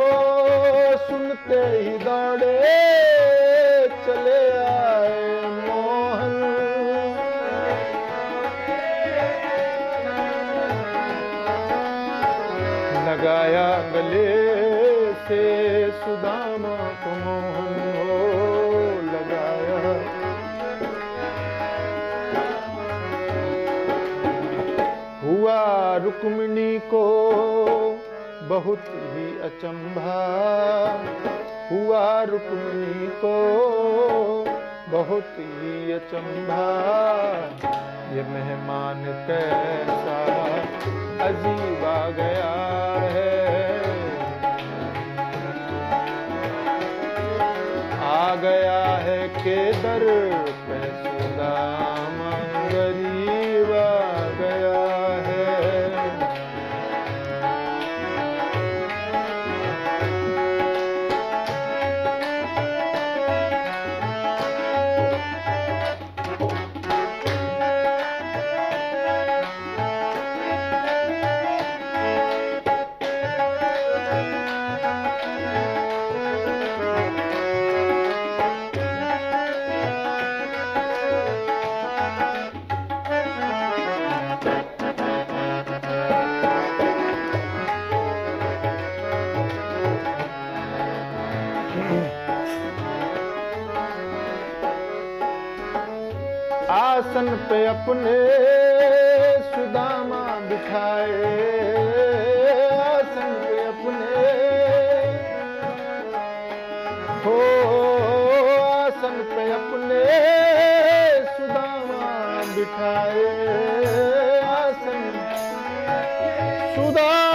सुनते ही दौड़े चले आए मोहन। लगाया गले से सुदामा को मोहन, हो लगाया। हुआ रुक्मिणी को बहुत ही अचंभा, हुआ रुक्मिणी को बहुत ही अचंभा। ये मेहमान कैसा अजीब आ गया है, आ गया है के दर पे सुदामा गरीब आ गया है। आसन पे अपने सुदामा बिठाए, आसन पे अपने हो, आसन पे अपने सुदामा बिठाए, आसन सुदामा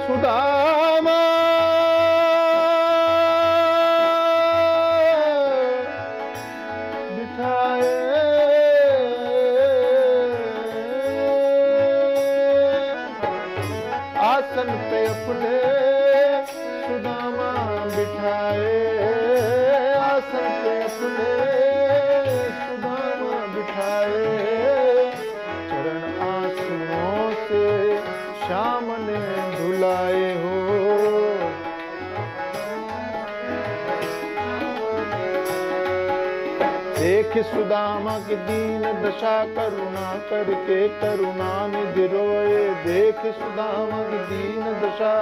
सुदामा बिठाए, आसन पे अपने सुदामा बिठाए, आसन पे अपने सुदामा बिठाए। चरण आंसुओं से श्याम ने धुलाए हो, देख सुदामा की दीन दशा करुणा करके करुणा निधि रोए, देख सुदामा की दीन दशा।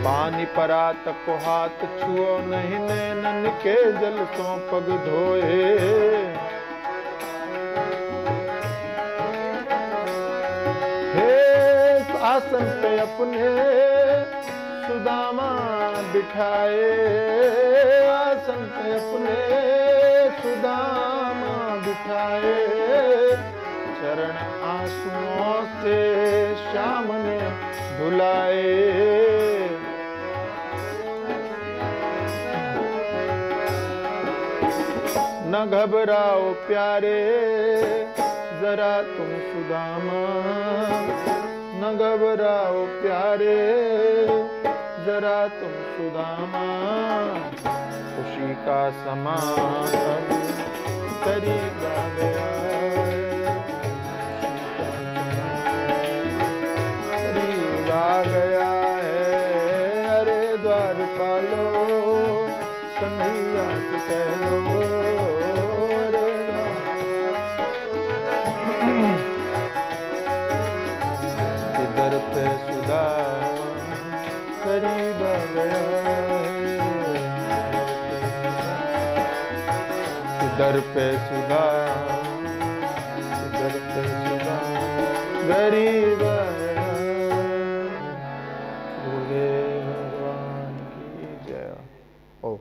पानी परा तक को हाथ छुओ नहीं, नैनन के जल सो पग धोए। आसन पे अपने सुदामा बिठाए, आसन पे अपने सुदामा बिठाए। चरण आंसुओं से श्याम ने धुलाए, न घबराओ प्यारे जरा तुम सुदामा, न घबराओ प्यारे जरा तुम सुदामा। खुशी का समा अब करीब आ गया, करीब आ गया है। अरे द्वार पालो कन्हैया से कह लो, दर पे सुदामा करीब आ गया है, दर पे सुदामा, दर पे सुदामा गरीब आ गया। भोले भगवान की जय हो।